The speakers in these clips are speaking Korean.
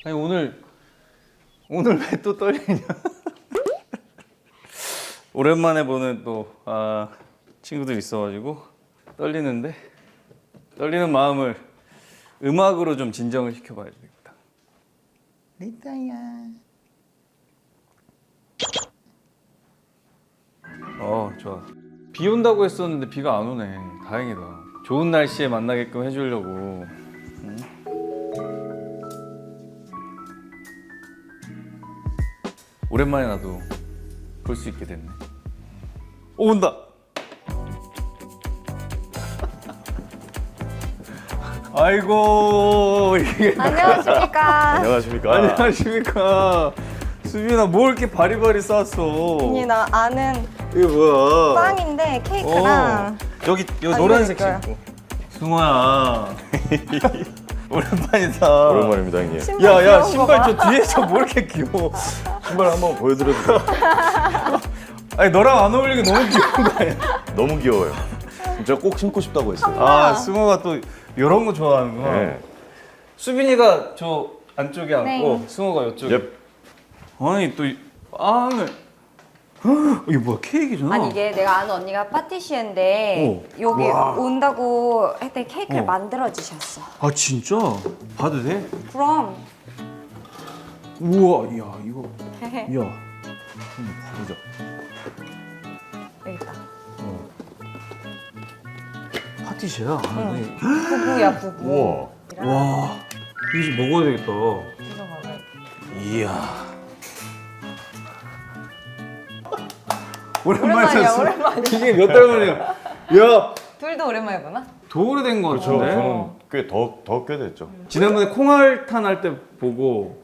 아니 오늘 왜 또 떨리냐? 오랜만에 보는 또 친구들 있어가지고 떨리는데 떨리는 마음을 음악으로 좀 진정을 시켜봐야 되겠다. 리타야. 좋아. 비 온다고 했었는데 비가 안 오네. 다행이다. 좋은 날씨에 만나게끔 해주려고. 응? 오랜만에 나도 볼 수 있게 됐네. 오, 온다. 아이고 이게 안녕하십니까. 안녕하십니까. 안녕하십니까. 수빈아 뭘 이렇게 바리바리 쌌어? 언니 나 아는 이거 뭐야? 빵인데 케이크랑 여기 아, 노란색 이거 신고. 승호야. 오랜만이다. 오랜만입니다, 형님. 신발 야야 귀여운 거 신발 봐. 저 뒤에 저 뭐 이렇게 귀여워? 신발 한번 보여드려도 돼요? 아니 너랑 안 어울리게 너무 귀여운 거 아니야? 너무 귀여워요. 제가 꼭 신고 싶다고 했어요. 아 승호가 또 이런 거 좋아하는구나. 네. 수빈이가 저 안쪽에 앉고 네. 승호가 이쪽에. 예. 아니 또 빵을 헉, 이게 뭐야 케이크잖아. 아니 이게 내가 아는 언니가 파티시에인데 여기 와. 온다고 했더니 케이크를 만들어 주셨어. 아 진짜? 봐도 돼? 그럼 우와 야 이거 야 한번 보자. 여기 있다. 파티시야. 응. 부부야 부부. 우와. 와 이거 좀 먹어야 되겠다. 이거 먹어야 돼. 이야. 오랜만이야, 샀어. 오랜만이야. 이게 몇 달 만이야. 야, 둘도 오랜만에 보나? 더 오래된 거 저, 같은데. 저는 꽤 됐죠. 지난번에 콩알탄 할 때 보고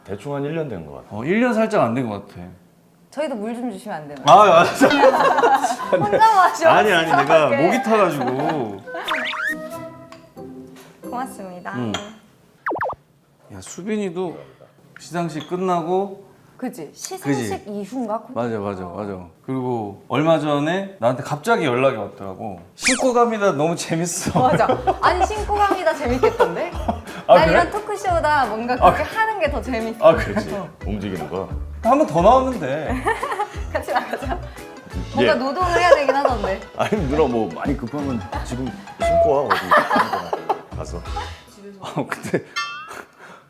대충 한 1년 된 것 같아요. 1년 살짝 안 된 거 같아. 저희도 물 좀 주시면 안 되나요? 맞아. 혼자 마셔. 아니 내가 목이 타가지고. 고맙습니다. 응. 야 수빈이도 시상식 끝나고. 그지? 시상식 이후인가? 맞아. 그리고 얼마 전에 나한테 갑자기 연락이 왔더라고. 신고 갑니다. 너무 재밌어. 맞아. 아니 신고 갑니다 재밌겠던데? 아, 난 그래? 이런 토크쇼보다 뭔가 그렇게 하는 게 더 재밌어. 그렇지. 움직이는 거. 한 번 더 나왔는데. 같이 나가자. 예. 뭔가 노동을 해야 되긴 하던데. 아니 누나 뭐 많이 급하면 지금 신고 와 어디 가서. 근데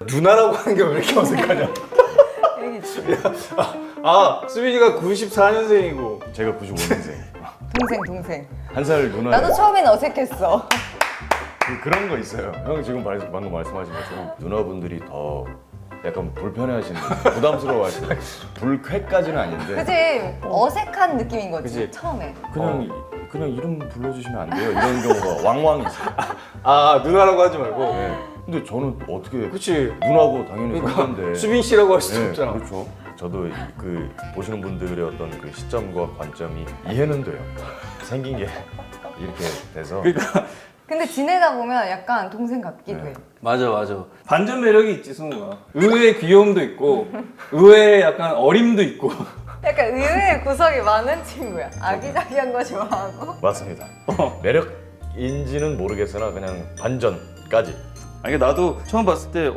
누나라고 하는 게 왜 이렇게 어색하냐? 여기 있지. 수빈이가 94년생이고. 제가 95년생. 동생. 한 살 누나. 나도 처음엔 어색했어. 그런 거 있어요. 형 지금 방금 말씀하신 것처럼 누나분들이 더 약간 불편해하시는, 부담스러워하시는. 불쾌까지는 아닌데. 그치? 어색한 느낌인 거지 그치? 처음에. 그냥 이름 불러주시면 안 돼요. 이런 경우가 왕왕 있어요. 누나라고 하지 말고. 네. 근데 저는 어떻게 그치. 누나고 당연히 선배인데. 수빈 씨라고 할 수도 네, 없잖아. 그렇죠. 저도 그 보시는 분들의 어떤 그 시점과 관점이 이해는 돼요. 생긴 게 이렇게 돼서. 그러니까 근데 지내다 보면 약간 동생 같기도 해. 맞아. 반전 매력이 있지 승우가. 의외의 귀여움도 있고, 의외의 약간 어림도 있고. 약간 의외의 구석이 많은 친구야. 아기자기한 거 좋아하고. 맞습니다. 매력인지는 모르겠으나 그냥 반전까지. 아니 나도 처음 봤을 때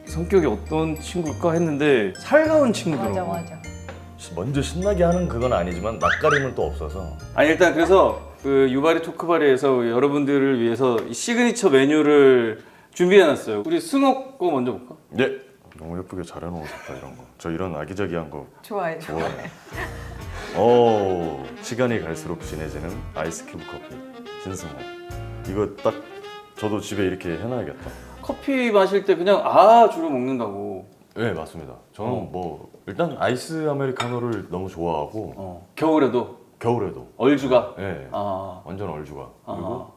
성격이 어떤 친구일까 했는데 살가운 친구더라고. 맞아. 먼저 신나게 하는 그건 아니지만 낯가림은 또 없어서. 아니 일단 그래서 그 유바리 토크바리에서 여러분들을 위해서 이 시그니처 메뉴를 준비해놨어요. 우리 승호 거 먼저 볼까? 네. 너무 예쁘게 잘 해놓으셨다 이런 거. 저 이런 아기자기한 거 좋아해. 좋아해요. 시간이 갈수록 진해지는 아이스큐브 커피 신승호. 이거 딱 저도 집에 이렇게 해놔야겠다. 커피 마실 때 그냥 주로 먹는다고. 네 맞습니다. 저는 뭐 일단 아이스 아메리카노를 너무 좋아하고 겨울에도 겨울에도 얼주가. 네 완전 얼죽아.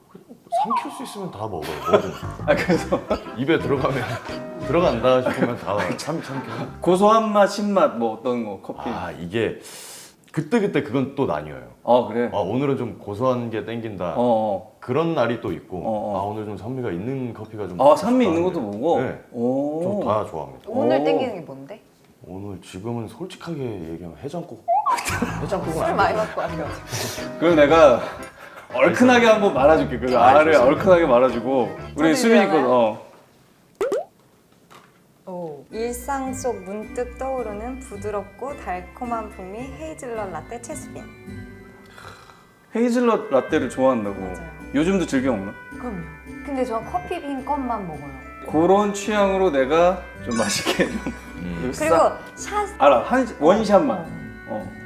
그리고 삼킬 수 있으면 다 먹어요. 뭐든. 그래서 입에 들어간다 싶으면 다 삼켜. 고소한 맛, 신맛 뭐 어떤 거 커피. 이게 그때 그건 또 나뉘어요. 그래. 오늘은 좀 고소한 게 땡긴다. 그런 날이 또 있고 오늘 좀 산미가 있는 커피가 좀 산미 있는 것도 좋다는데. 보고. 네. 좀 다 좋아합니다. 오늘 땡기는 게 뭔데? 오늘 지금은 솔직하게 얘기하면 해장국은 술 안 많이 돼요. 먹고 왔어. 그럼 내가 얼큰하게 한번 말아줄게. 그 알을 좋습니다. 얼큰하게 말아주고 우리 수빈이 저도 거. 일상 속 문득 떠오르는 부드럽고 달콤한 풍미 헤이즐넛 라떼 체스빈. 헤이즐넛 라떼를 좋아한다고. 맞아요. 요즘도 즐겨 먹나? 그럼요. 근데 전 커피빈 것만 먹어요. 그런 취향으로 내가 좀 맛있게 좀 그리고 샷. 알아 원샷만.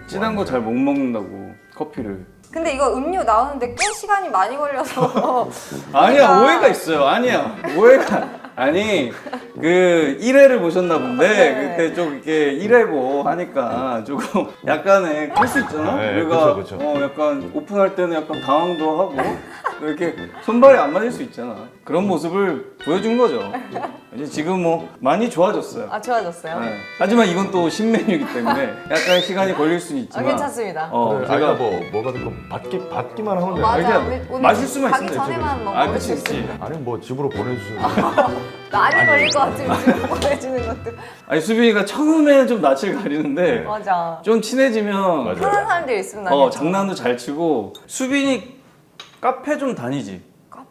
진한 거 잘 못 먹는다고 커피를. 근데 이거 음료 나오는데 꽤 시간이 많이 걸려서. 아니야 그러니까. 오해가 있어요. 아니야 오해가 아니 그 1회를 보셨나 본데 네. 그때 좀 이렇게 1회고 하니까 조금 약간의 그럴 수 있잖아. 네, 우리가 그쵸. 약간 오픈할 때는 약간 당황도 하고 이렇게 손발이 안 맞을 수 있잖아. 그런 모습을 보여준 거죠. 이제 지금 뭐 많이 좋아졌어요. 아 좋아졌어요? 네. 하지만 이건 또 신메뉴이기 때문에 약간 시간이 걸릴 수는 아, 있지만 괜찮습니다. 그래, 제가 아까 뭐가 됐건 받기만 하면 돼요. 맞아. 이렇게 오늘 마실 수만 가기 있으면 전에만 되죠. 뭐 아, 먹을 수 그치, 그치. 있으니까. 아니 뭐 집으로 보내주시면 많이 걸릴 것 같으면 지금 보내주는 것도. 아니 수빈이가 처음에는 좀 낯을 가리는데 맞아. 좀 친해지면 맞아. 편한 사람들 있으면 나 괜찮아. 장난도 잘 치고. 수빈이 카페 좀 다니지? 카페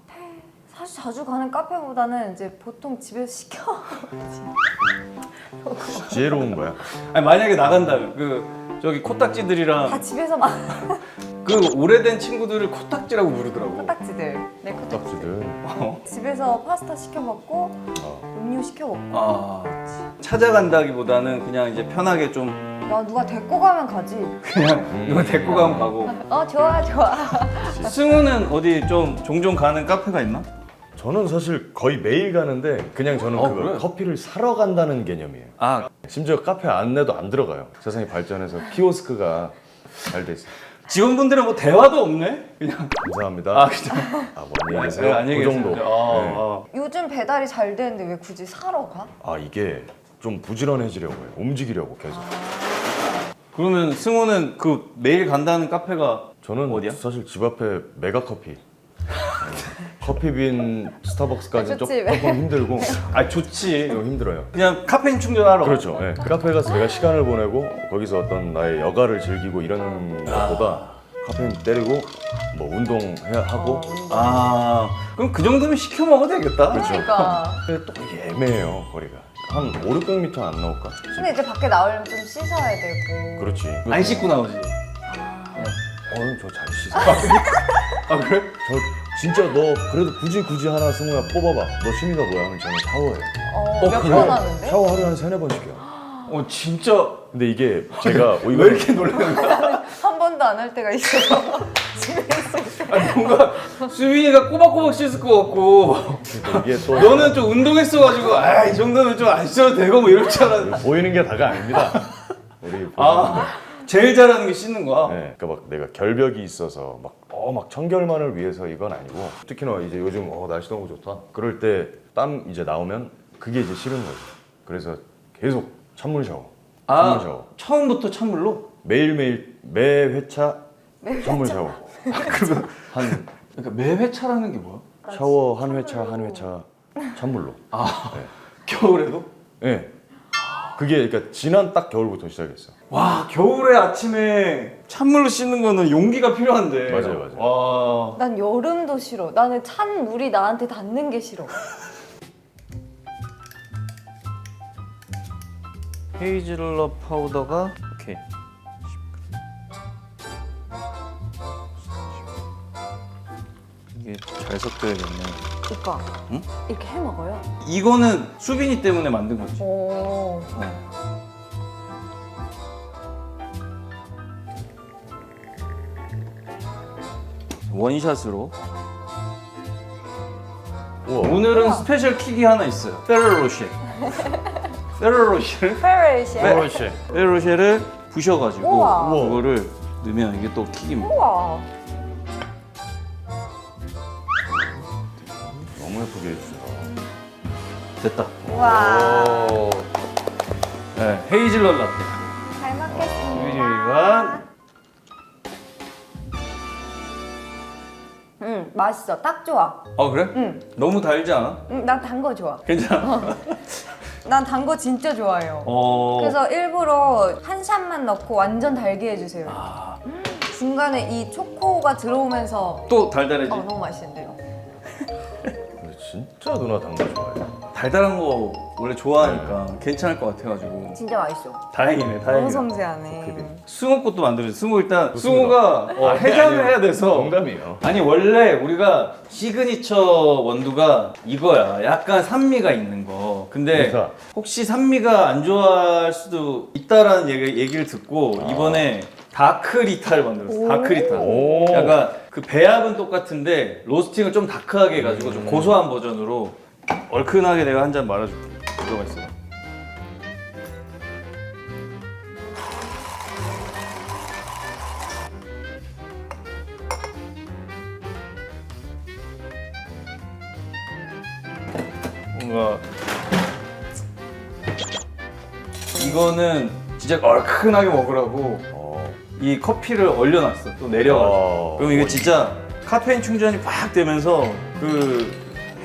사실 자주 가는 카페보다는 이제 보통 집에서 시켜. 지혜로운 거야. 아니 만약에 나간다 저기 코딱지들이랑 다 집에서만. 그 오래된 친구들을 코딱지라고 부르더라고. 코딱지들. 내 코딱지들. 딱지들. 집에서 파스타 시켜 먹고 음료 시켜 먹고. 아 찾아간다기보다는 그냥 이제 편하게 좀 나 누가 데리고 가면 가지. 그냥 누가 데리고 가면 가고. 좋아 좋아. 승우는 어디 좀 종종 가는 카페가 있나? 저는 사실 거의 매일 가는데 그냥 저는 그거 그래? 커피를 사러 간다는 개념이에요. 아 심지어 카페 안내도 안 들어가요. 세상이 발전해서 키오스크가 잘 돼 있어요. 직원분들은 뭐 대화도 없네? 그냥 감사합니다. 아 그죠? 뭐 안녕히 계세요. 안녕히 그 정도. 계세요. 네. 요즘 배달이 잘 되는데 왜 굳이 사러 가? 이게 좀 부지런해지려고 해요. 움직이려고 계속. 그러면 승우는 그 매일 간다는 카페가 저는 어디야? 사실 집 앞에 메가커피. 커피빈 스타벅스까지 좋지, 조금 힘들고 아 좋지. 좀 힘들어요. 그냥 카페인 충전하러. 그렇죠. 네. 그 카페 가서 내가 시간을 보내고 거기서 어떤 나의 여가를 즐기고 이런 것보다 카페인 때리고 뭐 운동해야 하고 아 그럼 그 정도면 시켜 먹어도 되겠다. 그렇죠. 그러니까. 근데 또 애매해요 거리가 한 5, 600m 안 나올까? 근데 이제 밖에 나오려면 좀 씻어야 되고. 그렇지. 안 씻고 나오지. 저 잘 씻어. 아 그래? 저 진짜 너 그래도 굳이 하나 승우야 뽑아봐. 너 취미가 뭐야? 하면 저는 샤워해요. 몇 그래? 번 하는데? 샤워 하루에 한 3-4번씩해요. 진짜 근데 이게 제가 왜 이렇게 놀라는 거야? 한 번도 안 할 때가 있어서 집에 있을 때. 아니 뭔가 수빈이가 꼬박꼬박 씻을 것 같고 이게 또 너는 좀 운동했어가지고 이 정도는 좀 안 씻어도 되고 뭐 이럴 줄 알았는데. 보이는 게 다가 아닙니다. 우리 제일 잘하는 게 씻는 거야. 네, 그러니까 막 내가 결벽이 있어서 막 청결만을 위해서 이건 아니고 특히나 이제 요즘 날씨 너무 좋다. 그럴 때 땀 이제 나오면 그게 이제 싫은 거지. 그래서 계속 찬물 샤워. 찬물 샤워. 처음부터 찬물로? 매일매일 매 회차 찬물 샤워. 그러면 그러니까 매 회차라는 게 뭐야? 샤워 한 회차 찬물로. 겨울에도? 네. 그게 그러니까 지난 딱 겨울부터 시작했어. 와 겨울에 아침에 찬물로 씻는 거는 용기가 필요한데. 맞아요. 와. 난 여름도 싫어. 나는 찬 물이 나한테 닿는 게 싫어. 헤이즐넛 파우더가 오케이. 이게 잘 섞여야겠네. 오빠, 응? 이렇게 해 먹어요? 이거는 수빈이 때문에 만든 거지. 오. 원샷으로. 우와. 오늘은 스페셜 킥이 하나 있어요. 페르로쉐. 페르로쉐를 페레시. 그렇지. 페르로쉐를 부셔가지고 우와. 그거를 넣으면 이게 또 킥입니다. 우와. 너무 예쁘게 해주셔. 됐다. 우와. 오. 네, 헤이즐넛 라떼. 잘 먹겠습니다. 수빈이가 맛있어. 딱 좋아. 그래? 응. 너무 달지 않아? 난 단 거 좋아. 괜찮아. 난 단 거 진짜 좋아해요. 그래서 일부러 한 샷만 넣고 완전 달게 해주세요. 중간에 이 초코가 들어오면서 또 달달해지. 너무 맛있는데요. 근데 진짜 누나 단 거 좋아해. 달달한 거 원래 좋아하니까 괜찮을 것 같아가지고. 진짜 맛있어. 다행이네, 너무 다행이네. 섬세하네. 숭어꽃도 만들어줘. 숭어 일단 좋습니다. 숭어가 해장을 해야 돼서. 농담이에요. 아니 원래 우리가 시그니처 원두가 이거야. 약간 산미가 있는 거. 근데 그러니까. 혹시 산미가 안 좋아할 수도 있다라는 얘기를 듣고 이번에 다크리타를 만들었어. 다크리타. 오. 약간 그 배합은 똑같은데 로스팅을 좀 다크하게 해가지고 좀 고소한 버전으로 얼큰하게 내가 한 잔 말아줄게. 들어가 있어. 뭔가 이거는 진짜 얼큰하게 먹으라고 이 커피를 얼려놨어. 또 내려가지고. 그럼 이게 진짜 카페인 충전이 팍 되면서 그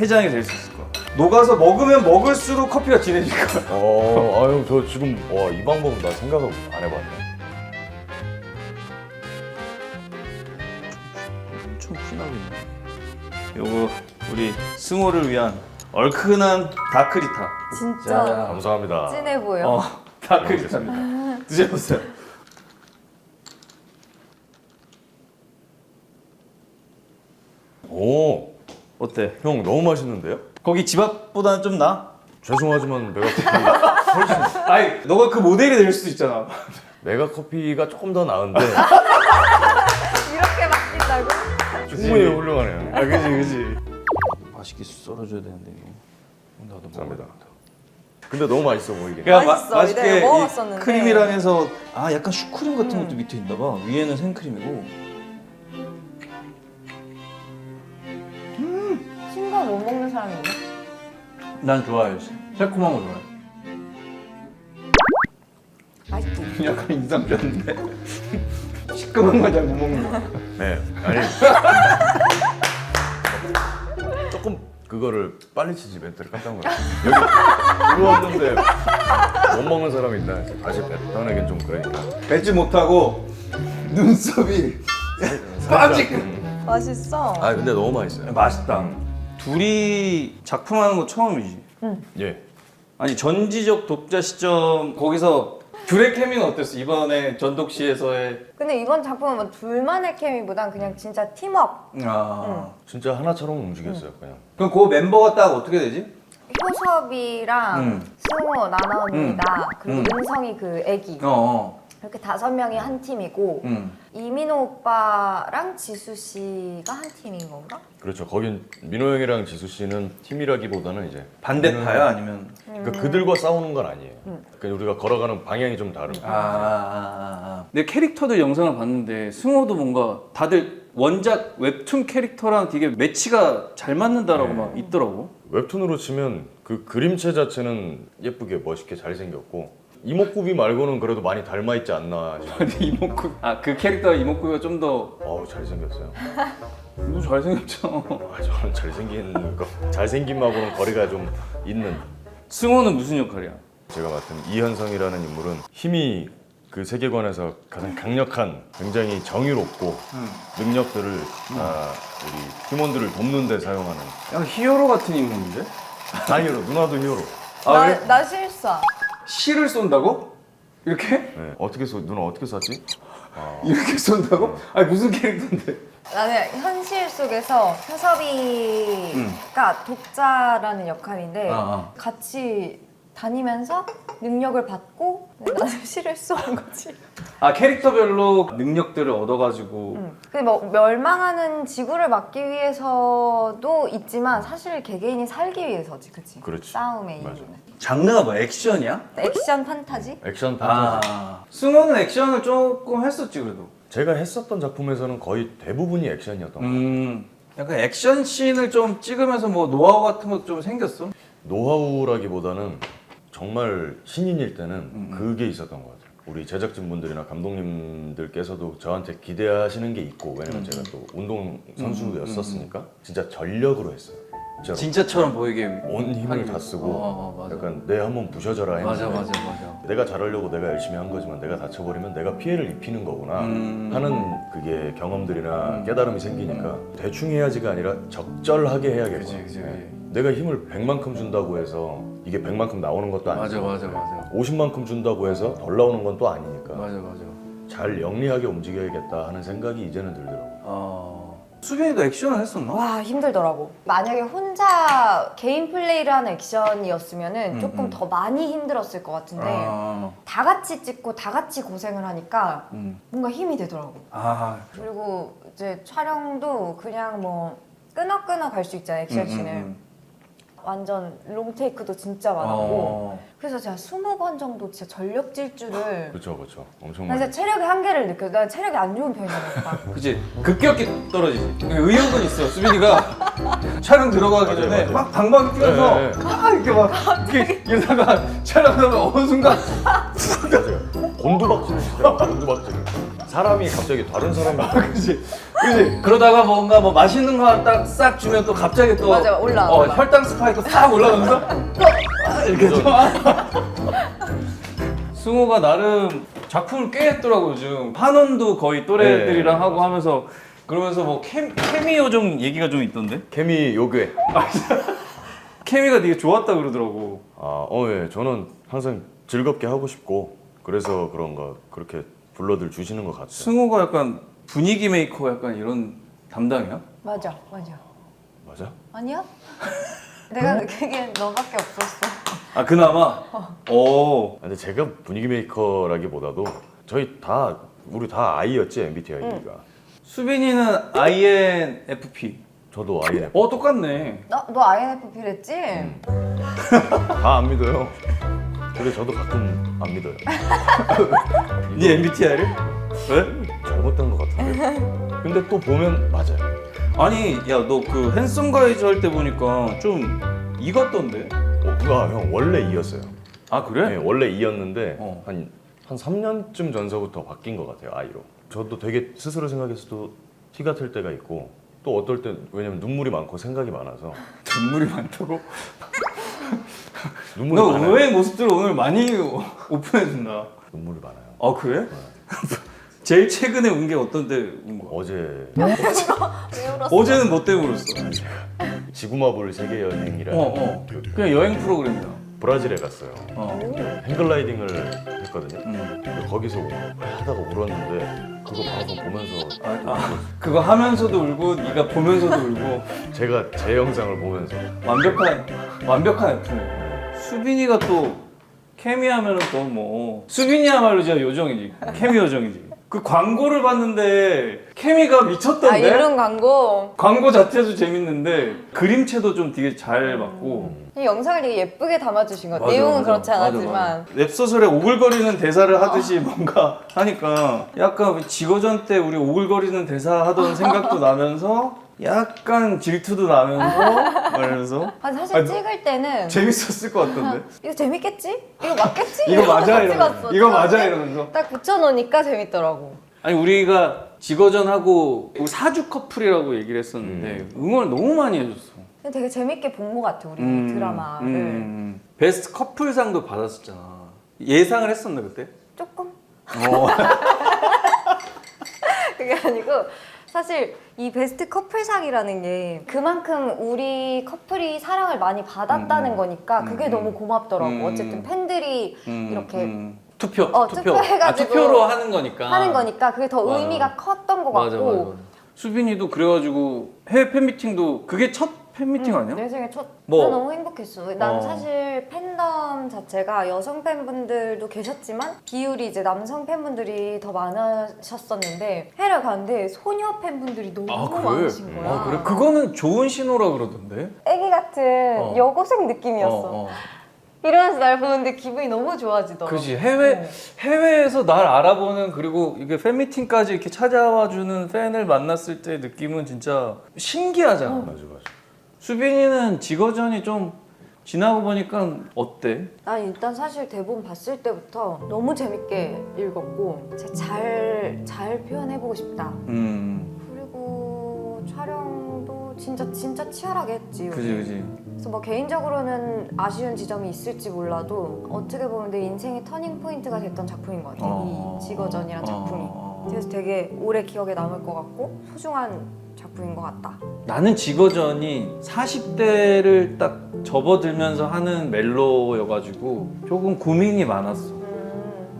해장이 될 수 있을 거야. 녹아서 먹으면 먹을수록 커피가 진해질 거야. 아유 저 지금 이 방법은 나 생각을 안 해봤네. 엄청 피나겠네. 요거 우리 승호를 위한 얼큰한 다크리타. 진짜 감사합니다. 진해 보여. 다크리타입니다. 드셔보세요. 오, 어때? 형 너무 맛있는데요? 거기 집 앞보다는 좀 나? 죄송하지만 메가커피 아니, 너가 그 모델이 될 수도 있잖아. 메가커피가 조금 더 나은데 이렇게 바뀐다고? 충분히 훌륭하네요. 아, 그지. 맛있게 썰어줘야 되는데 이거. 나도 감사합니다. 근데 너무 맛있어 보이긴 해. 그냥 맛있어. 맛있게 이제 이 먹어봤었는데. 크림이랑 해서 약간 슈크림 같은 것도 밑에 있나 봐. 위에는 생크림이고. 신거 못 먹는 사람이 있나? 난 좋아해. 새콤한 거 좋아해. 맛있지? 약간 인상 변인데. 시큼한 거 잘 못 먹는 거. 네, 아니 조금 그거를 빨리 치지 멘트를 깜짝 놀랐어. 여기 들어왔는데 못 먹는 사람이 있나? 다시 뱉어내긴 좀 그러니까. 뱉지 못하고 눈썹이 빠지고. 맛있어. 아 근데 너무 맛있어요. 맛있다. 둘이 작품하는 거 처음이지. 예. 아니 전지적 독자 시점 거기서 둘의 케미는 어땠어? 이번에 전독시에서의 근데 이번 작품은 뭐 둘만의 케미보단 그냥 진짜 팀업. 진짜 하나처럼 움직였어요 그냥. 그럼 그 멤버가 딱 어떻게 되지? 효섭이랑 승우 나나언니다. 그리고 은성이 그 애기. 이렇게 5명이 한 팀이고 이민호 오빠랑 지수 씨가 한 팀인 건가? 그렇죠. 거긴 민호 형이랑 지수 씨는 팀이라기보다는 이제 반대파야 아니면? 그러니까 그들과 싸우는 건 아니에요. 그냥 우리가 걸어가는 방향이 좀 다른. 내 캐릭터들 영상을 봤는데 승호도 뭔가 다들 원작 웹툰 캐릭터랑 되게 매치가 잘 맞는다라고 막 있더라고. 웹툰으로 치면 그 그림체 자체는 예쁘게 멋있게 잘 생겼고 이목구비 말고는 그래도 많이 닮아 있지 않나 싶어요. 근데 이목구 그 캐릭터 이목구가 좀 더 잘 생겼어요. 너 잘생겼잖아. 저는 잘생김하고는 거리가 좀 있는. 승호는 무슨 역할이야? 제가 맡은 이현성이라는 인물은 힘이 그 세계관에서 가장 강력한, 굉장히 정의롭고 능력들을 우리 팀원들을 돕는 데 사용하는. 약간 히어로 같은 인물인데? 다 히어로, 누나도 히어로. 그래? 나 실사. 실을 쏜다고? 이렇게? 네. 누나 어떻게 쐈지? 이렇게 쏜다고? 아니 무슨 캐릭터인데? 나는 현실 속에서 효섭이가 독자라는 역할인데 같이 다니면서 능력을 받고 나는 실을 쏘는 거지. 캐릭터별로 능력들을 얻어가지고 근데 뭐 멸망하는 지구를 막기 위해서도 있지만 사실 개개인이 살기 위해서지, 그치? 그렇지. 싸움의 맞아. 이유는. 장르가 뭐 액션이야? 액션 판타지? 액션 판타지. 승호는 액션을 조금 했었지 그래도. 제가 했었던 작품에서는 거의 대부분이 액션이었던 것 같아요. 약간 액션 씬을 좀 찍으면서 뭐 노하우 같은 것도 좀 생겼어? 노하우라기보다는 정말 신인일 때는 그게 있었던 것 같아요. 우리 제작진분들이나 감독님들께서도 저한테 기대하시는 게 있고, 왜냐면 제가 또 운동 선수였었으니까 진짜 전력으로 했어요. 진짜로. 진짜처럼 보이게 온 힘을 다 쓰고 맞아. 약간 내 한번 부셔져라 했는데 맞아. 내가 잘하려고 내가 열심히 한 거지만 내가 다쳐버리면 내가 피해를 입히는 거구나 하는 그게 경험들이나 깨달음이 생기니까 대충 해야지가 아니라 적절하게 해야겠구나. 그치. 내가 힘을 100만큼 준다고 해서 이게 100만큼 나오는 것도 아니고 맞아. 50만큼 준다고 해서 덜 나오는 건 또 아니니까 맞아. 잘 영리하게 움직여야겠다 하는 생각이 이제는 들더라고요. 수빈이도 액션을 했었나? 와 힘들더라고. 만약에 혼자 개인 플레이를 하는 액션이었으면은 조금 더 많이 힘들었을 것 같은데 다 같이 찍고 다 같이 고생을 하니까 뭔가 힘이 되더라고. 그리고 이제 촬영도 그냥 뭐 끊어 갈 수 있잖아요, 액션씬을. 완전 롱테이크도 진짜 많았고 그래서 제가 20번 정도 진짜 전력 질주를 그렇죠. 엄청 난 많이. 진짜 체력의 한계를 느껴. 난 체력이 안 좋은 편이니까. 그치 급격히 떨어지지. 의욕은 있어. 수빈이가 촬영 들어가기 전에 맞아요. 막 방방 뛰어서 네. 이렇게 막 이렇게 이러다가 촬영하면 어느 순간 맞아요. 곤두박질을 시더라고요. 곤두박질을. 사람이 갑자기 다른 사람이 그치 그러다가 뭔가 뭐 맛있는 거 딱 싹 주면 또 갑자기 또 맞아, 올라. 혈당 스파이크 싹 올라가면서 이렇게 좀 승우가 나름 작품을 꽤 했더라고 요즘. 한원도 거의 또래들이랑 하고 하면서 그러면서 뭐 케미오 좀 얘기가 좀 있던데? 케미 요괴. 케미가 되게 좋았다 그러더라고. 예. 저는 항상 즐겁게 하고 싶고 그래서 그런가 그렇게 불러들 주시는 것 같아요. 승우가 약간 분위기 메이커 약간 이런 담당이야? 맞아. 맞아? 아니야? 내가 느끼기엔 너밖에 없었어. 그나마? 근데 제가 분위기 메이커라기보다도 우리 다 I였지 MBTI가. 수빈이는 INFP. 저도 INF. 똑같네. 너 INFP랬지? 다 안 믿어요. 근데 저도 가끔 안 믿어요. 네 MBTI를? 왜? 잘못된 것 같은데. 근데 또 보면 맞아요. 아니 야 너 그 핸섬 가이즈 할 때 보니까 좀 이 같던데? 그가 형 원래 E였어요. 그래? 네, 원래 E였는데 어. 한 3년쯤 전서부터 바뀐 것 같아요. I로. 저도 되게 스스로 생각해서도 티 같을 때가 있고 또 어떨 때 왜냐면 눈물이 많고 생각이 많아서 눈물이 많다고? 눈물이 너 많아요. 의외의 모습들을 오늘 많이 오픈해준다. 눈물이 많아요. 그래? 제일 최근에 운 게 어떤 때 운 거야? 어제 왜 울었어? 어제는 뭐 때문에 울었어? 지구마블 세계 여행이라는 그냥 여행 프로그램이다. 브라질에 갔어요. 행글라이딩을 했거든요. 음. 거기서 하다가 울었는데 그거 방송 보면서 그거 하면서도 울고 네가 보면서도 울고 제가 제 영상을 보면서 완벽한 F네. 수빈이가 또 케미 하면은 또 뭐 수빈이야말로 진짜 요정이지. 케미 요정이지. 그 광고를 봤는데 케미가 미쳤던데. 이런 광고. 광고 자체도 재밌는데 그림체도 좀 되게 잘 맞고. 이 영상을 되게 예쁘게 담아주신 것 같아요. 맞아, 내용은 맞아. 그렇지 않았지만. 맞아. 웹소설에 오글거리는 대사를 하듯이 뭔가 하니까 약간 지거전 때 우리 오글거리는 대사 하던 생각도 나면서 약간 질투도 나면서 말면서 사실 찍을 때는 재밌었을 것 같던데. 이거 재밌겠지? 이거 맞겠지? 이거 맞아 이러면서 이러면서 찍었어. 이거 맞아 찍었는데 이러면서. 딱 붙여놓으니까 재밌더라고. 아니 우리가 지거전 하고 사주 커플이라고 얘기를 했었는데 응원을 너무 많이 해줬어. 근데 되게 재밌게 본 것 같아 우리 드라마를. 베스트 커플상도 받았었잖아. 예상을 했었나 그때? 조금? 그게 아니고 사실 이 베스트 커플상이라는 게 그만큼 우리 커플이 사랑을 많이 받았다는 거니까 그게 너무 고맙더라고. 어쨌든 팬들이 이렇게 투표해가지고 투표로 하는 거니까 그게 더 맞아. 의미가 컸던 것 같고. 맞아. 수빈이도 그래가지고 해외 팬미팅도 그게 첫 팬미팅 아니야? 내 생에 첫. 뭐? 난 너무 행복했어. 난 사실 팬덤 자체가 여성 팬분들도 계셨지만 비율이 이제 남성 팬분들이 더 많으셨었는데 해외를 갔는데 소녀 팬분들이 너무 많으신 거야. 그래? 그거는 좋은 신호라 그러던데? 애기 같은 여고생 느낌이었어. 이러면서 날 보는데 기분이 너무 좋아지더라고. 그지 해외에서 날 알아보는 그리고 이게 팬미팅까지 이렇게 찾아와 주는 팬을 만났을 때 느낌은 진짜 신기하잖아. 맞아. 수빈이는 지거전이 좀 지나고 보니까 어때? 난 일단 사실 대본 봤을 때부터 너무 재밌게 읽었고 잘 표현해보고 싶다. 그리고 촬영도 진짜 치열하게 했지. 그지. 그래서 뭐 개인적으로는 아쉬운 지점이 있을지 몰라도 어떻게 보면 내 인생의 터닝 포인트가 됐던 작품인 것 같아. 이 지거전이란 작품이. 그래서 되게 오래 기억에 남을 것 같고 소중한 작품. 작품인 것 같다. 나는 지거전이 40대를 딱 접어들면서 하는 멜로여가지고 조금 고민이 많았어.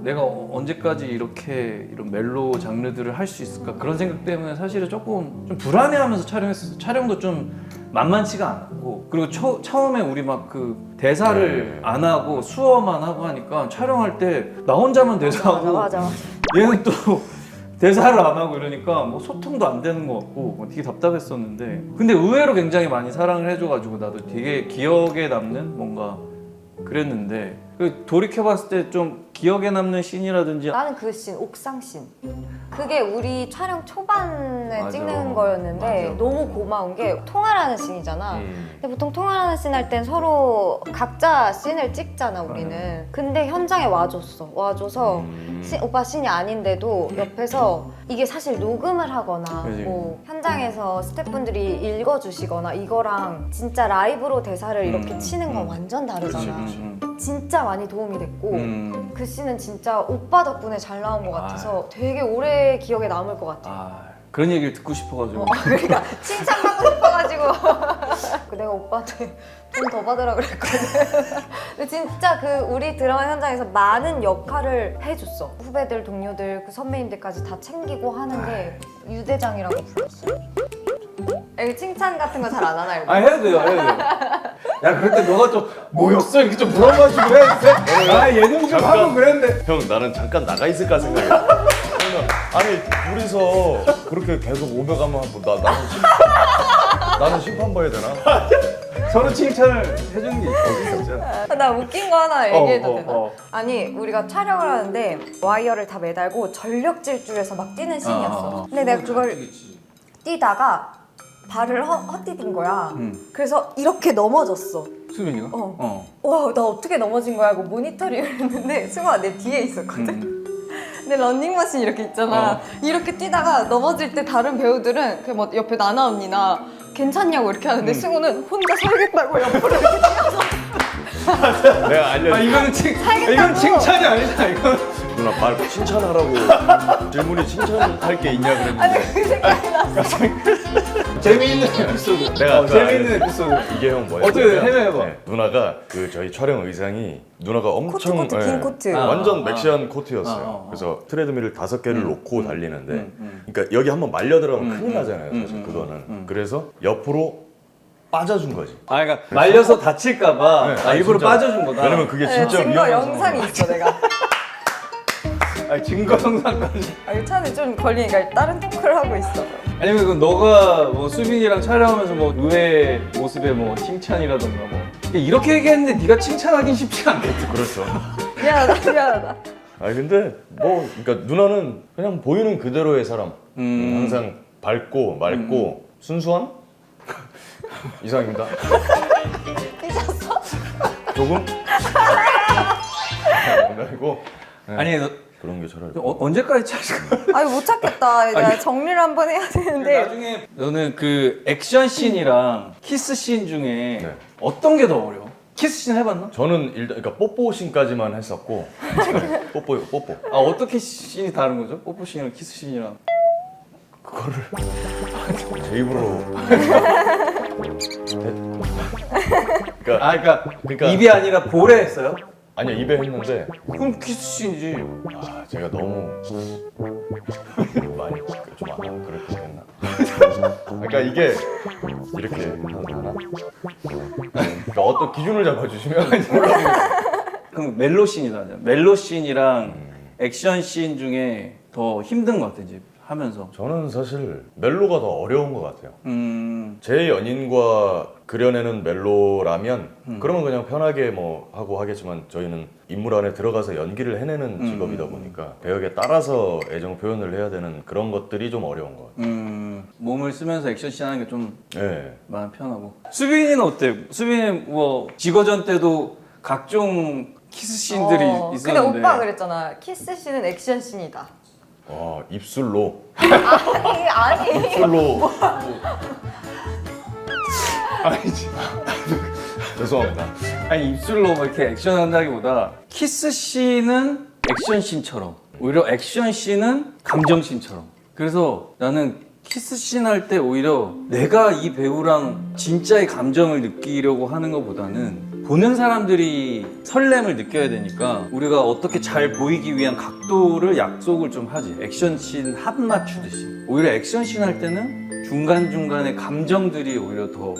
내가 언제까지 이렇게 이런 멜로 장르들을 할 수 있을까 그런 생각 때문에 사실은 조금 좀 불안해하면서 촬영했었어. 촬영도 좀 만만치가 않았고, 그리고 처음에 우리 막 그 대사를 안 하고 수어만 하고 하니까 촬영할 때 나 혼자만 대사하고 맞아. 얘는 또 대사를 안 하고 이러니까 뭐 소통도 안 되는 것 같고 뭐 되게 답답했었는데, 근데 의외로 굉장히 많이 사랑을 해줘가지고 나도 되게 기억에 남는 뭔가 그랬는데, 그 돌이켜봤을 때 좀 기억에 남는 씬이라든지. 나는 그 씬, 옥상 씬. 그게 우리 촬영 초반에 맞아. 찍는 거였는데 맞아. 너무 고마운 게 통화라는 씬이잖아. 근데 보통 통화라는 씬 할 땐 서로 각자 씬을 찍잖아, 우리는. 근데 현장에 와줘서 오빠 씬이 아닌데도 옆에서 이게 사실 녹음을 하거나 그치. 뭐 현장에서 스태프분들이 읽어주시거나 이거랑 진짜 라이브로 대사를 이렇게 치는 건 완전 다르잖아. 진짜 많이 도움이 됐고 그 씬은 진짜 오빠 덕분에 잘 나온 것 같아서 되게 오래 기억에 남을 것 같아. 그런 얘기를 듣고 싶어가지고. 그러니까 칭찬받고 싶어가지고 내가 오빠한테 돈 더 받으라 그랬거든. 근데 진짜 그 우리 드라마 현장에서 많은 역할을 해줬어. 후배들, 동료들, 그 선배님들까지 다 챙기고 하는 게 유대장이라고 불렀어요. 여기 칭찬 같은 거 잘 안 하나 이거? 해도 돼요. 야, 그럴 때 너가 좀 뭐였어? 이렇게 좀 물어봐주고 그래. 예능 좀 하고 그랬는데. 형 나는 잠깐 나가 있을까 생각했어. 아니 둘이서 그렇게 계속 오며가면 뭐 나는 심판 봐야 되나? 서로 칭찬을 해주는 게 있어, 진짜. 나 웃긴 거 하나 얘기해도 되나? 어. 아니 우리가 촬영을 하는데 와이어를 다 매달고 전력 질주해서 막 뛰는 씬이었어. 근데 내가 그걸 뛰다가 발을 헛디딘 거야. 그래서 이렇게 넘어졌어. 수빈이가? 와, 나 어떻게 넘어진 거야? 하고 모니터링을 했는데 승우가 내 뒤에 있었거든. 근데 런닝머신 이렇게 있잖아. 이렇게 뛰다가 넘어질 때 다른 배우들은 그 뭐 옆에 나나 언니나 괜찮냐고 이렇게 하는데 승우는 혼자 살겠다고 옆으로 이렇게 뛰어서 내가 알려. 이건 칭찬이 아니잖아, 이건. 누나 말 칭찬하라고 질문이 칭찬할 게 있냐 그랬는데. 아니 그 생각이 났어. 재미있는 에피소드. 내가 재미있는 에피소드. 이게 형 뭐야? 어떻게 해봐. 누나가 그 저희 촬영 의상이 누나가 엄청 코트, 긴 코트. 완전 맥시한 코트였어요. 그래서 트레드밀을 5개를 놓고 달리는데, 그러니까 여기 한번 말려 들어가면 큰일 나잖아요, 사실 그거는. 그래서 옆으로 빠져준 거지. 그러니까 말려서 다칠까봐 일부러 진짜. 빠져준 거다. 왜냐면 그게 진짜 증거 위험한 영상이 상황이야. 있어 내가. 증거 영상까지. 이 차는 좀 걸리니까 다른 토크를 하고 있어. 아니면 그 너가 뭐 수빈이랑 촬영하면서 뭐 의외의 모습에 뭐 칭찬이라던가 뭐 이렇게 얘기했는데 네가 칭찬하긴 쉽지 않겠지. 그렇죠. 미안하다. 아니 근데 뭐 그러니까 누나는 그냥 보이는 그대로의 사람. 항상 밝고 맑고 순수한 이상입니다. 삐졌어? 조금 그리고 아니 너 그런 게 차라리 언제까지 찾을 거야? 아니 못 찾겠다. 내가 정리를 한번 해야 되는데. 나중에 너는 그 액션 씬이랑 키스 씬 중에 어떤 게 더 어려워? 키스 씬 해봤나? 저는 일단 그러니까 뽀뽀 씬까지만 했었고 뽀뽀요 뽀뽀. 어떻게 씬이 다른 거죠? 뽀뽀 씬이랑 키스 씬이랑. 그거를 제 입으로 그러니까 입이 아니라 볼에 했어요? 아니야 입에 했는데 그럼 키스 씬이지. 제가 너무 많이 좀 그렇게 했나? 그러니까 이게 이렇게 하나? 그러니까 어떤 기준을 잡아주시면 그럼 멜로 씬이다. 멜로 씬이랑 액션 씬 중에 더 힘든 것 같아 이제 하면서. 저는 사실 멜로가 더 어려운 것 같아요. 음. 제 연인과 그려내는 멜로라면 그러면 그냥 편하게 뭐 하고 하겠지만 저희는 인물 안에 들어가서 연기를 해내는 직업이다 보니까 배역에 따라서 애정 표현을 해야 되는 그런 것들이 좀 어려운 것 같아요. 몸을 쓰면서 액션 씬 하는 게 좀 네. 마음 편하고. 수빈이는 어때? 수빈이 뭐 지거전 때도 각종 키스 씬들이 있었는데. 근데 오빠가 그랬잖아. 키스 씬은 액션 씬이다. 입술로 아니. 입술로 아니지. 죄송합니다. 아니 입술로 뭐 이렇게 액션 한다기보다 키스 씬은 액션 씬처럼, 오히려 액션 씬은 감정 씬처럼. 그래서 나는 키스씬 할 때 오히려 내가 이 배우랑 진짜의 감정을 느끼려고 하는 것보다는 보는 사람들이 설렘을 느껴야 되니까 우리가 어떻게 잘 보이기 위한 각도를 약속을 좀 하지. 액션씬 합 맞추듯이. 오히려 액션씬 할 때는 중간중간에 감정들이 오히려 더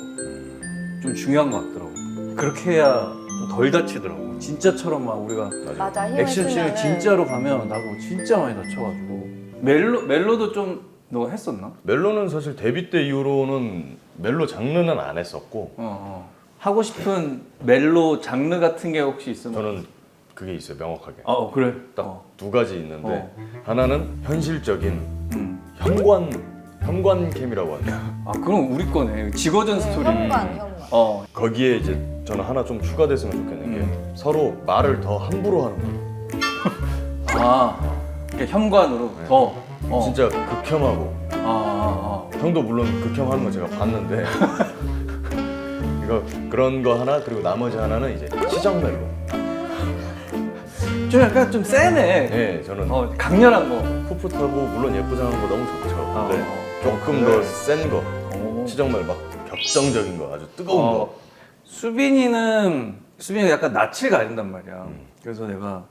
좀 중요한 것 같더라고. 그렇게 해야 좀 덜 다치더라고. 진짜처럼 막 우리가 맞아, 힘을 액션씬을 쓰면은 진짜로 가면 나도 진짜 많이 다쳐가지고. 멜로도 좀 너 했었나? 멜로는 사실 데뷔 때 이후로는 멜로 장르는 안 했었고 하고 싶은 멜로 장르 같은 게 혹시 있었나? 저는 그게 있어요, 명확하게. 그래. 딱 두 가지 있는데 하나는 현실적인 현관캠이라고 하는데 그럼 우리 거네. 지거전 스토리. 현관. 거기에 이제 저는 하나 좀 추가됐으면 좋겠는 게 서로 말을 더 함부로 하는 거예요. 그러니까 현관으로 더. 진짜 극혐하고 형도 물론 극혐하는 거 제가 봤는데 이거 그런 거 하나 그리고 나머지 하나는 이제 치정 멜로. 좀 약간 좀 세네. 네, 저는 강렬한 거. 풋풋하고 물론 예쁘장한 거 너무 좋죠. 근데 조금 그래. 더 센 거, 치정 멜로 막 격정적인 거, 아주 뜨거운 거. 수빈이가 약간 낯을 가린단 말이야. 그래서 내가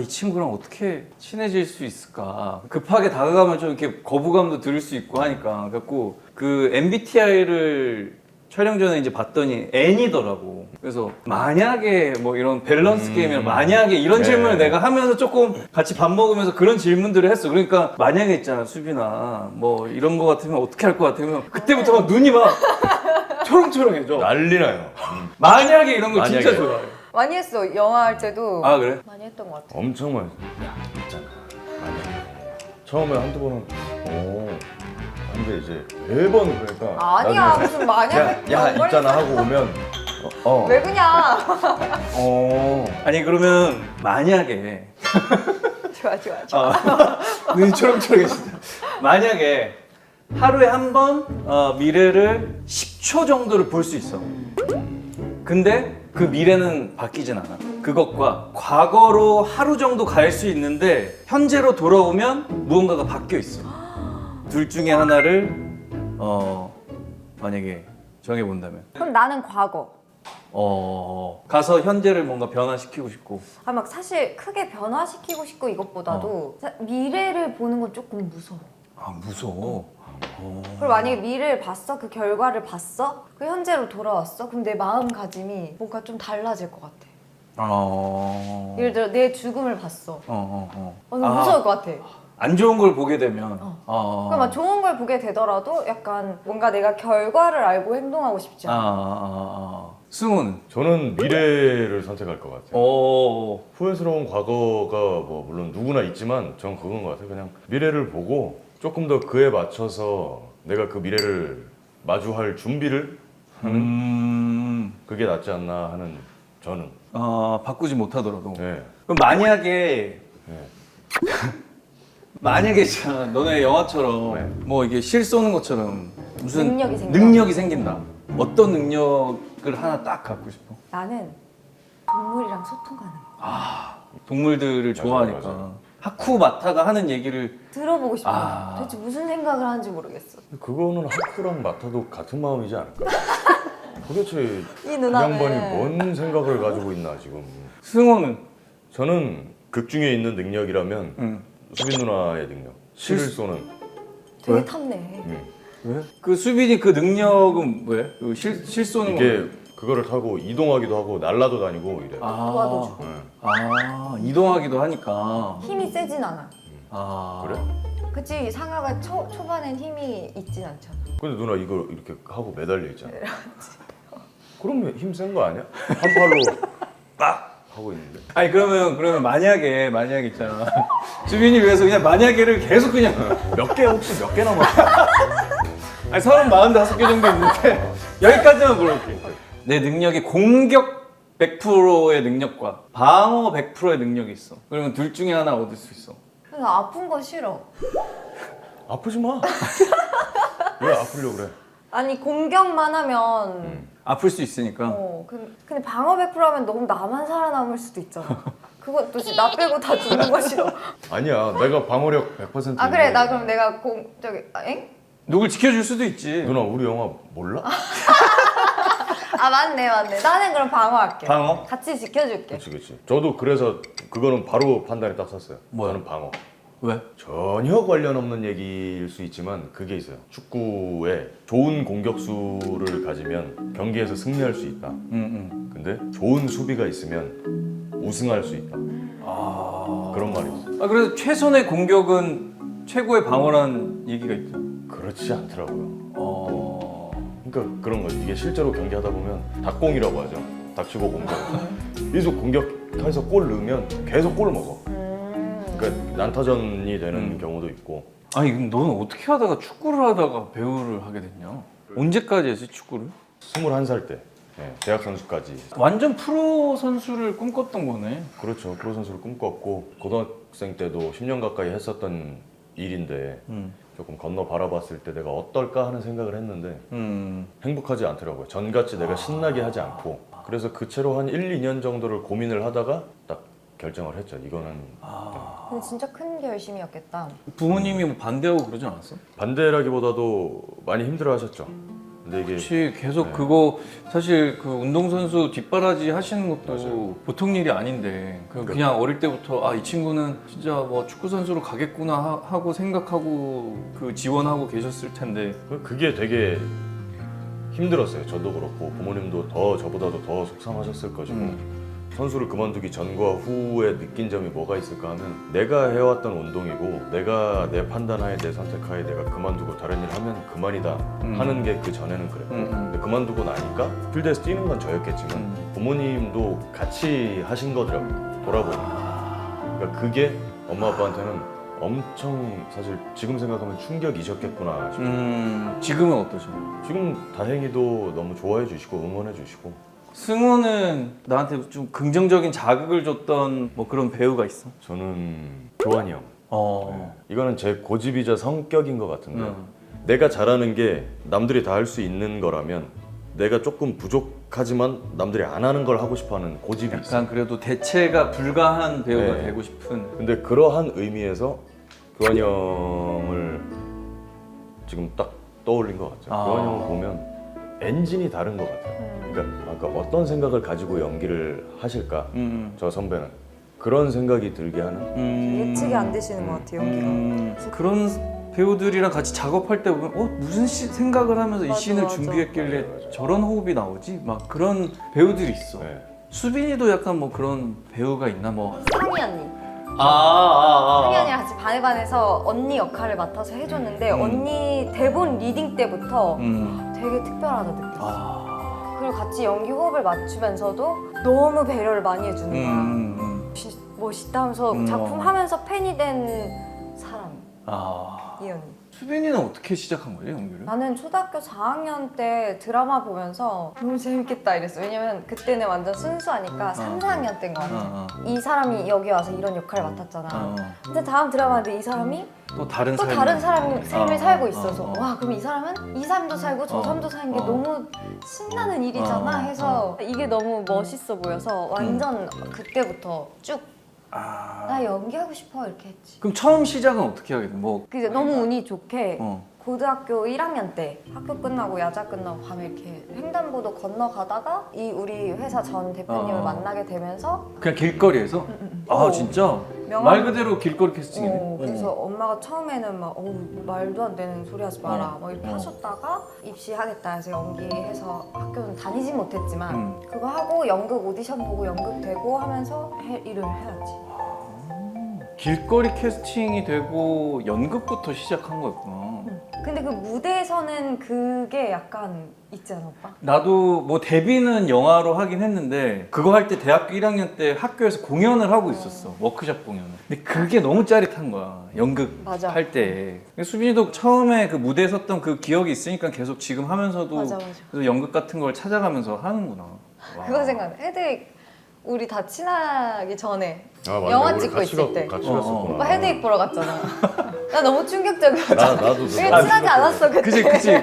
이 친구랑 어떻게 친해질 수 있을까? 급하게 다가가면 좀 이렇게 거부감도 들을 수 있고 하니까. 그래갖고 그 MBTI를 촬영 전에 이제 봤더니 N이더라고. 그래서 만약에 뭐 이런 밸런스 게임이나 만약에 이런 질문을 내가 하면서 조금 같이 밥 먹으면서 그런 질문들을 했어. 그러니까 만약에 있잖아, 수빈아, 뭐 이런 거 같으면 어떻게 할 것 같으면 그때부터 막 눈이 막 초롱초롱해져. 난리 나요. 만약에 이런 거 만약에. 진짜 좋아해. 많이 했어. 영화 할 때도 그래? 많이 했던 것 같아. 엄청 많이. 야, 있잖아. 만약에 처음에 한두 번은 근데 이제 매번 그러니까 아니야, 나중에 무슨 만약에 야 있잖아 하고 오면 왜 그냥 아니 그러면 만약에 좋아. 눈이 초롱초롱해진다. 만약에 하루에 한 번 미래를 10초 정도를 볼 수 있어. 근데 그 미래는 바뀌진 않아. 그것과 과거로 하루 정도 갈 수 있는데 현재로 돌아오면 무언가가 바뀌어 있어. 둘 중에 하나를 만약에 정해본다면 그럼 나는 과거. 가서 현재를 뭔가 변화시키고 싶고. 막 사실 크게 변화시키고 싶고 이것보다도 미래를 보는 건 조금 무서워. 무서워. 그리고 만약에 미래를 봤어? 그 결과를 봤어? 그 현재로 돌아왔어? 그럼 내 마음가짐이 뭔가 좀 달라질 것 같아. 예를 들어 내 죽음을 봤어. 너무 무서울 것 같아. 안 좋은 걸 보게 되면 그럼 막 좋은 걸 보게 되더라도 약간 뭔가 내가 결과를 알고 행동하고 싶지 않아. 승우는? 저는 미래를 선택할 것 같아요. 후회스러운 과거가 뭐 물론 누구나 있지만 전 그건 것 같아요. 그냥 미래를 보고 조금 더 그에 맞춰서 내가 그 미래를 마주할 준비를 하는 그게 낫지 않나 하는 저는. 바꾸지 못하더라도. 네. 그럼 만약에 만약에 있잖아, 너네 영화처럼 뭐 이게 실 쏘는 것처럼 무슨 능력이 생긴다. 어떤 능력을 하나 딱 갖고 싶어? 나는 동물이랑 소통 가능. 동물들을 좋아하니까. 맞아. 하쿠 마타가 하는 얘기를 들어보고 싶어. 도대체 무슨 생각을 하는지 모르겠어. 그거는 하쿠랑 마타도 같은 마음이지 않을까? 도대체 이 이 누나는 양반이 뭔 생각을 가지고 있나 지금. 승호는? 저는 극 중에 있는 능력이라면 수빈 누나의 능력. 실을 쏘는. 되게 왜? 탔네. 왜? 그 수빈이 그 능력은 왜? 그 실 쏘는 이게 그거를 타고 이동하기도 하고 날라도 다니고 이래. 도와줘주고. 이동하기도 하니까. 힘이 세진 않아. 그래? 그치, 상아가 초반엔 힘이 있진 않잖아. 근데 누나 이거 이렇게 하고 매달려 있잖아. 그러면 힘 센 거 아니야? 한 팔로 딱 하고 있는데. 아니 그러면 만약에 있잖아. 수빈이 위해서 그냥 만약에를 계속 그냥 몇 개 혹시 몇 개 남았어? 아니 45개 정도 있는데 여기까지만 물어볼게. 내 능력이 공격 100%의 능력과 방어 100%의 능력이 있어. 그러면 둘 중에 하나 얻을 수 있어. 그래서 아픈 거 싫어. 아프지 마. 왜 아프려고 그래? 아니 공격만 하면 아플 수 있으니까. 근데 방어 100% 하면 너무 나만 살아남을 수도 있잖아. 그것도 나 빼고 다 죽는 거 싫어. 아니야, 내가 방어력 100%. 그래, 나 그럼 내가 엥? 누굴 지켜줄 수도 있지. 누나 우리 영화 몰라? 아 맞네. 나는 그럼 방어할게. 방어? 같이 지켜줄게. 그치. 저도 그래서 그거는 바로 판단이 딱 섰어요. 뭐야? 저는 방어. 왜? 전혀 관련 없는 얘기일 수 있지만 그게 있어요. 축구에 좋은 공격수를 가지면 경기에서 승리할 수 있다. 근데 좋은 수비가 있으면 우승할 수 있다. 그런 말이 있어요. 그래서 최선의 공격은 최고의 방어라는 얘기가 있죠. 그렇지 않더라고요. 그러니까 그런 거지. 이게 실제로 경기하다 보면 닭공이라고 하죠. 닥치고 공격. 계속 공격해서 골 넣으면 계속 골 먹어. 그러니까 난타전이 되는 경우도 있고. 아니 그럼 너는 어떻게 하다가 축구를 하다가 배우를 하게 됐냐? 언제까지 했지 축구를? 21살 때 대학 선수까지. 완전 프로 선수를 꿈꿨던 거네. 그렇죠. 프로 선수를 꿈꿨고 고등학생 때도 10년 가까이 했었던 일인데 조금 건너 바라봤을 때 내가 어떨까 하는 생각을 했는데 행복하지 않더라고요. 전같이 내가 신나게 하지 않고. 그래서 그 채로 한 1, 2년 정도를 고민을 하다가 딱 결정을 했죠. 이거는 근데 진짜 큰 결심이었겠다. 부모님이 뭐 반대하고 그러진 않았어? 반대라기보다도 많이 힘들어하셨죠. 근데 이게 혹시 계속 네. 그거 사실 그 운동선수 뒷바라지 하시는 것도 맞아요. 보통 일이 아닌데 그냥 어릴 때부터 아 이 친구는 진짜 뭐 축구 선수로 가겠구나 하고 생각하고 그 지원하고 계셨을 텐데. 그게 되게 힘들었어요. 저도 그렇고 부모님도 저보다도 더 속상하셨을 것이고 선수를 그만두기 전과 후에 느낀 점이 뭐가 있을까 하면 내가 해왔던 운동이고 내가 내 판단하에 내 선택하에 내가 그만두고 다른 일 하면 그만이다 하는 게 그 전에는 그랬고 근데 그만두고 나니까 필드에서 뛰는 건 저였겠지만 부모님도 같이 하신 거더라고요. 돌아보니까. 그러니까 그게 엄마 아빠한테는 엄청 사실 지금 생각하면 충격이셨겠구나 싶어요. 지금은 어떠신가요? 지금 다행히도 너무 좋아해 주시고 응원해 주시고. 승우는 나한테 좀 긍정적인 자극을 줬던 뭐 그런 배우가 있어? 저는 교환이 형. 어. 이거는 제 고집이자 성격인 것 같은데 내가 잘하는 게 남들이 다 할 수 있는 거라면 내가 조금 부족하지만 남들이 안 하는 걸 하고 싶어하는 고집이 있어. 약간 그래도 대체가 불가한 배우가 네. 되고 싶은. 근데 그러한 의미에서 교환이 형을 지금 딱 떠올린 것 같아요. 교환이 형을 보면 엔진이 다른 것 같아요. 그러니까 어떤 생각을 가지고 연기를 하실까? 저 선배는 그런 생각이 들게 하는. 예측이 안 되시는 것 같아요, 연기가. 그런 배우들이랑 같이 작업할 때 보면 무슨 생각을 하면서 이 맞아, 씬을 맞아. 준비했길래 맞아. 저런 호흡이 나오지? 막 그런 배우들이 있어. 네. 수빈이도 약간 뭐 그런 배우가 있나 뭐. 상희 언니. 아. 상희 언니랑 같이 반해반해서 언니 역할을 맡아서 해줬는데 언니 대본 리딩 때부터 되게 특별하다 느꼈어. 그리고 같이 연기 호흡을 맞추면서도 너무 배려를 많이 해주는 거야. 멋있다 하면서 작품 하면서 팬이 된 사람. 이 언니. 수빈이는 어떻게 시작한 거지 연기를? 나는 초등학교 4학년 때 드라마 보면서 너무 재밌겠다 이랬어. 왜냐면 그때는 완전 순수하니까 3, 4학년 때인 것 같아. 이 사람이 여기 와서 이런 역할을 맡았잖아. 근데 다음 드라마인데 이 사람이 또 다른 또 삶을. 다른 사람 삶을 살고 있어서 어. 와 그럼 이 사람은 이 삶도 살고 저 삶도 사는 게 너무 신나는 일이잖아 해서 이게 너무 멋있어 보여서 완전 그때부터 쭉 나 연기하고 싶어 이렇게 했지. 그럼 처음 시작은 어떻게 하게 돼? 뭐 그게 너무 운이 좋게 어. 고등학교 1학년 때 학교 끝나고 야자 끝나고 밤에 이렇게 횡단보도 건너가다가 이 우리 회사 전 대표님을 만나게 되면서 그냥 길거리에서? 아 어. 진짜? 명함- 말 그대로 길거리 캐스팅이네. 그래서 엄마가 처음에는 막 말도 안 되는 소리 하지 마라 뭐 이렇게 하셨다가 입시하겠다 해서 연기해서 학교는 다니지 못했지만 그거 하고 연극 오디션 보고 연극 되고 하면서 일을 해야지. 길거리 캐스팅이 되고 연극부터 시작한 거였구나. 근데 그 무대에서는 그게 약간 있지 않아 오빠? 나도 뭐 데뷔는 영화로 하긴 했는데 그거 할 때 대학교 1학년 때 학교에서 공연을 하고 있었어. 워크숍 공연을. 근데 그게 너무 짜릿한 거야. 연극 맞아. 할 때. 수빈이도 처음에 그 무대에 섰던 그 기억이 있으니까 계속 지금 하면서도 맞아. 그래서 연극 같은 걸 찾아가면서 하는구나. 와. 그거 생각나. 헤드윅 우리 다 친하기 전에 맞네. 영화 우리 찍고 같이 있을 때 같이 어, 갔었구나. 오빠 헤드윅 보러 갔잖아. 나 너무 충격적이었잖아. 나도 되게 친하지 않았어 그때. 그치.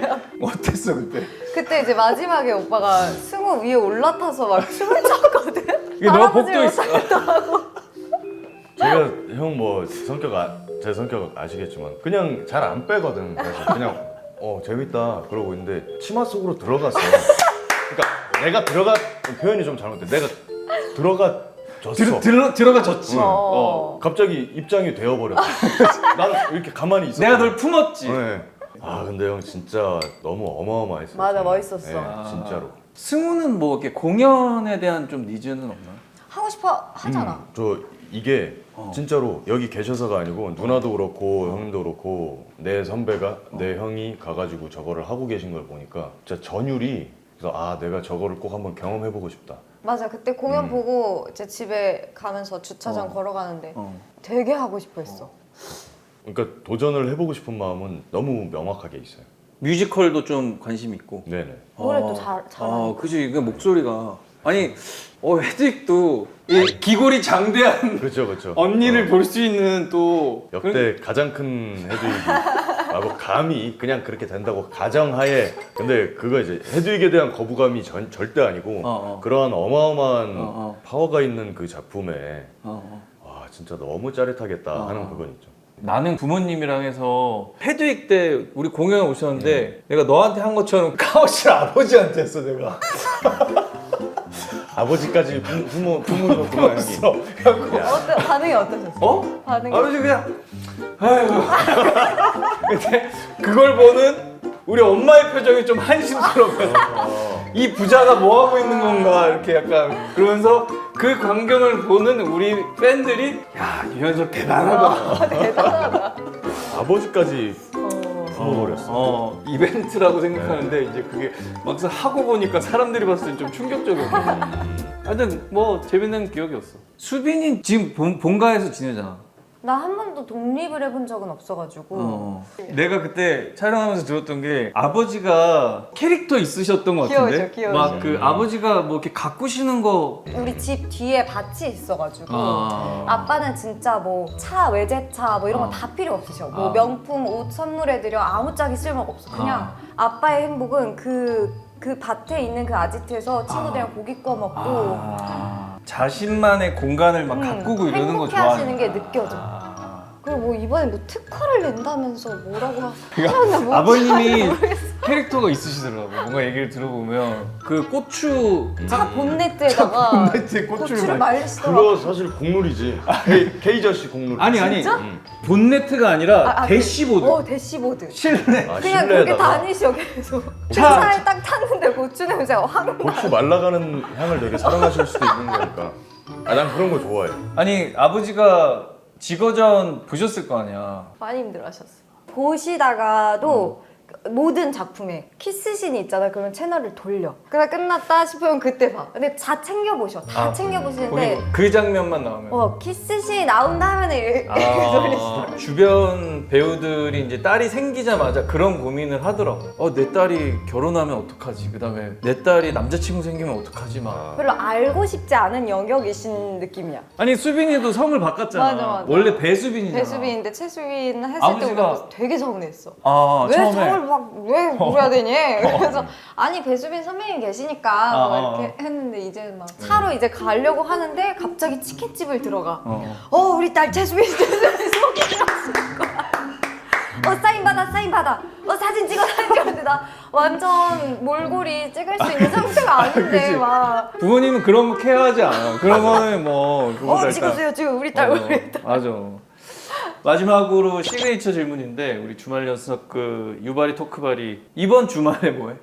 어땠어 그때? 그때 이제 마지막에 오빠가 승우 위에 올라타서 막 춤을 췄거든. 이게 너가 복도 있어. 제가 형 뭐 제 성격 아시겠지만 그냥 잘 안 빼거든. 그래서 그냥 재밌다 그러고 있는데 치마 속으로 들어갔어. 그러니까 내가 표현이 좀 잘못돼. 내가 들어가졌어. 들어가졌지. 갑자기 입장이 되어버렸어. 난 이렇게 가만히 있었어. 내가 널 품었지. 네. 근데 형 진짜 너무 어마어마했어. 맞아, 멋있었어. 네, 진짜로. 승우는 뭐 이렇게 공연에 대한 좀 니즈는 없나? 하고 싶어 하잖아. 저 이게 진짜로 여기 계셔서가 아니고 누나도 그렇고 형님도 그렇고 내 선배가 내 형이 가가지고 저거를 하고 계신 걸 보니까 진짜 전율이 그래서 내가 저거를 꼭 한번 경험해보고 싶다. 맞아, 그때 공연 보고 이제 집에 가면서 주차장 걸어가는데 되게 하고 싶어 했어. 그러니까 도전을 해보고 싶은 마음은 너무 명확하게 있어요. 뮤지컬도 좀 관심 있고. 네네. 노래도 잘하니까. 그지. 그 목소리가 아니 헤드윅도 이 기골이 장대한 그렇죠. 언니를 볼 수 있는 또 역대 가장 큰 헤드윅이 뭐 감히 그냥 그렇게 된다고 가정하에 근데 그거 이제 헤드윅에 대한 거부감이 절대 아니고 그러한 어마어마한 파워가 있는 그 작품에 와 진짜 너무 짜릿하겠다 하는 그건 있죠. 나는 부모님이랑 해서 헤드윅 때 우리 공연에 오셨는데 내가 너한테 한 것처럼 카오실 아버지한테 했어 내가. 아버지까지 부모셨구나 형이. 반응이 어떠셨어? 반응이 아버지 그냥 아이고. 근데 그걸 보는 우리 엄마의 표정이 좀 한심스러워요. 이 부자가 뭐 하고 있는 건가 이렇게 약간 그러면서 그 광경을 보는 우리 팬들이 야 유연석 대단하다. 대단하다. 아버지까지 품어버렸어. 이벤트라고 생각하는데 이제 그게 막상 하고 보니까 사람들이 봤을 때 좀 충격적이었어. 하여튼 뭐 재밌는 기억이었어. 수빈이 지금 본가에서 지내잖아. 나 한 번도 독립을 해본 적은 없어가지고. 내가 그때 촬영하면서 들었던 게 아버지가 캐릭터 있으셨던 것 같은데? 귀여우죠. 막 그 아버지가 뭐 이렇게 가꾸시는 거 우리 집 뒤에 밭이 있어가지고 아빠는 진짜 뭐 차, 외제차 뭐 이런 거 다 필요 없으셔. 뭐 명품 옷 선물해드려 아무짝에 쓸모가 없어. 그냥 아빠의 행복은 그 밭에 있는 그 아지트에서 친구들이랑 고기 구워 먹고 자신만의 공간을 막 가꾸고 이러는 거 좋아하는 행복해하시는 게 느껴져. 그리고 뭐 이번에 뭐 특허를 낸다면서 뭐라고 하셨나 뭐 아버님이 캐릭터가 있으시더라고. 뭔가 얘기를 들어보면 그 고추 차 본네트에다가 본네트에 고추를 말리시더라고. 그거 사실 곡물이지. 케이저씨 곡물. 아니 본네트가 아니라 대시보드. 대시보드. 실내. 그냥 그렇게 실내에다가 다니셔 계속. 차에 딱 탔는데 고추 냄새가 확 나. 고추 말라가는 향을 되게 사랑하실 수도 있는 거니까. 난 그런 거 좋아해. 아니 아버지가 지거전 보셨을 거 아니야. 많이 힘들어하셨어. 보시다가도 모든 작품에 키스신이 있잖아. 그러면 채널을 돌려. 그래 끝났다 싶으면 그때 봐. 근데 다 챙겨보셔. 다 챙겨보시는데 그 장면만 나오면. 키스신 나온다 하면 이렇게 돌리시더라고. 주변 배우들이 이제 딸이 생기자마자 그런 고민을 하더라고. 내 딸이 결혼하면 어떡하지? 그다음에 내 딸이 남자친구 생기면 어떡하지? 막. 별로 알고 싶지 않은 영역이신 느낌이야. 아니 수빈이도 성을 바꿨잖아. 맞아. 원래 배수빈이잖아. 배수빈인데 최수빈 했을 아버지가- 때 우리가 되게 서운했어. 처음에. 왜 성을 막 왜 물어야 되니? 그래서 아니 배수빈 선배님 계시니까 뭐 이렇게 했는데 이제 막 차로 이제 가려고 하는데 갑자기 치킨집을 들어가. 우리 딸 최수빈 소개하시는 거야. 사인 받아. 사진 찍어. 근데 나 완전 몰골이 찍을 수 있는 상태가 아닌데 막. 부모님은 그런 거 케어하지 않아. 그런 거는 뭐. 찍으세요 지금 우리 딸. 맞아. 마지막으로 시그니처 질문인데 우리 주말 연습 그 유바리 토크바리 이번 주말에 뭐해?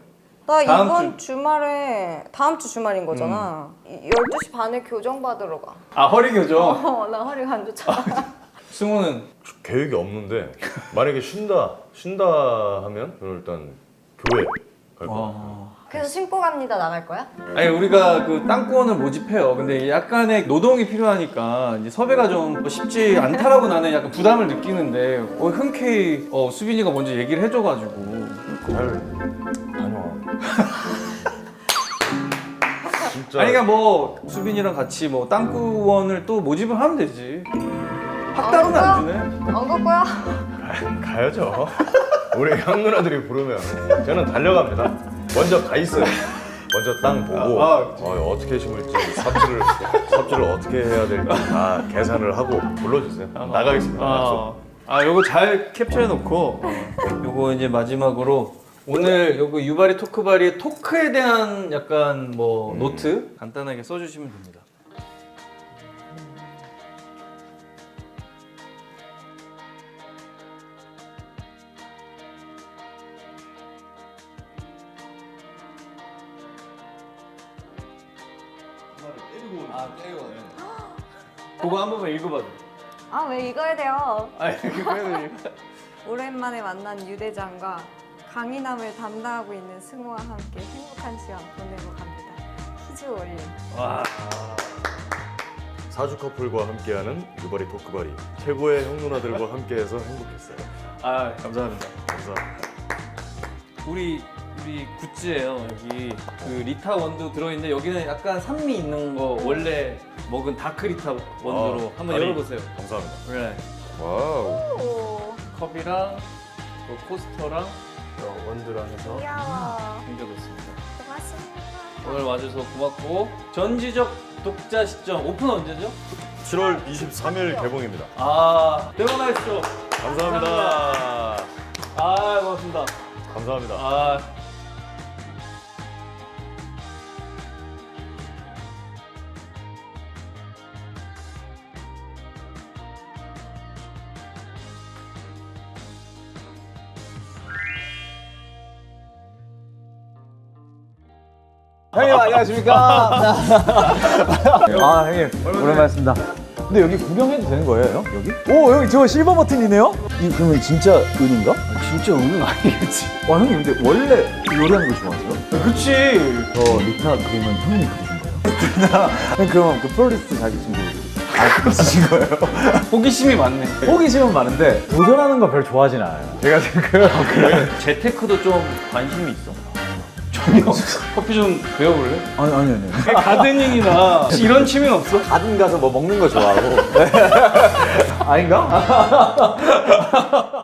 나 다음 이번 주말에 다음 주 주말인 거잖아. 12시 반에 교정 받으러 가. 허리 교정. 나 허리가 안 좋잖아. 승우는 계획이 없는데 만약에 쉰다 하면 저는 일단 교회 갈 거야. 그래서 신고 갑니다 나갈 거야? 아니 우리가 그 땅구원을 모집해요. 근데 약간의 노동이 필요하니까 이제 섭외가 좀 쉽지 않다라고 나는 약간 부담을 느끼는데 흔쾌히 수빈이가 먼저 얘기를 해줘가지고. 잘 다녀와. 진짜. 아니 그러니까 뭐 수빈이랑 같이 뭐 땅구원을 또 모집을 하면 되지. 학다로는 안 주네. 안 갈 거야? 가야죠. 우리 형 누나들이 부르면 저는 달려갑니다. 먼저 가 있어요. 먼저 땅 보고 어떻게 심을지 삽질을 어떻게 해야 될지 다 계산을 하고 불러주세요. 나가겠습니다. 요거 잘 캡처해 놓고 요거 이제 마지막으로 오늘 요거 유바리 토크바리 토크에 대한 약간 뭐 노트 간단하게 써주시면 됩니다. 때리고 그거 한 번만 읽어봐도. 아, 왜 읽어야 돼요? 그래도 오랜만에 만난 유 대장과 강인함을 담당하고 있는 승우와 함께 행복한 시간 보내고 갑니다. 퀴즈 올림. 와. 사주 커플과 함께하는 유바리 토크바리 최고의 형 누나들과 함께해서 행복했어요. 감사합니다. 감사합니다. 우리 굿즈예요. 여기 그 리타 원두 들어있는데 여기는 약간 산미 있는 거 원래 먹은 다크 리타 원두로 한번 아니, 열어보세요. 감사합니다. 그래. 와우. 오, 컵이랑 그 코스터랑 원두랑 해서 귀여워. 챙겨뒀습니다. 고맙습니다. 오늘 와줘서 고맙고 전지적 독자 시점 오픈 언제죠? 7월 23일 개봉입니다. 대박나십시오. 감사합니다. 고맙습니다. 감사합니다. 형님 안녕하십니까? 형님 오랜만이었습니다. 근데 여기 구경해도 되는 거예요, 형? 여기? 오, 형님 저 실버 버튼이네요? 이 그러면 진짜 은인가? 진짜 은은 아니겠지. 와, 형님 근데 원래 요리하는 거 좋아하세요? 그치. 리타 그림은 형님이 그리신 거예요? 형님 그럼 그 플로리스트 자기 친구 그리신 거예요? 호기심이 많네. 호기심은 많은데 도전하는 거 별로 좋아하진 않아요. 제가 지금 재테크도 좀 관심이 있어. 전혀. 커피 좀 배워볼래? 아니. 가드닝이나 이런 취미는 없어? 가든 가서 뭐 먹는 거 좋아하고 아닌가?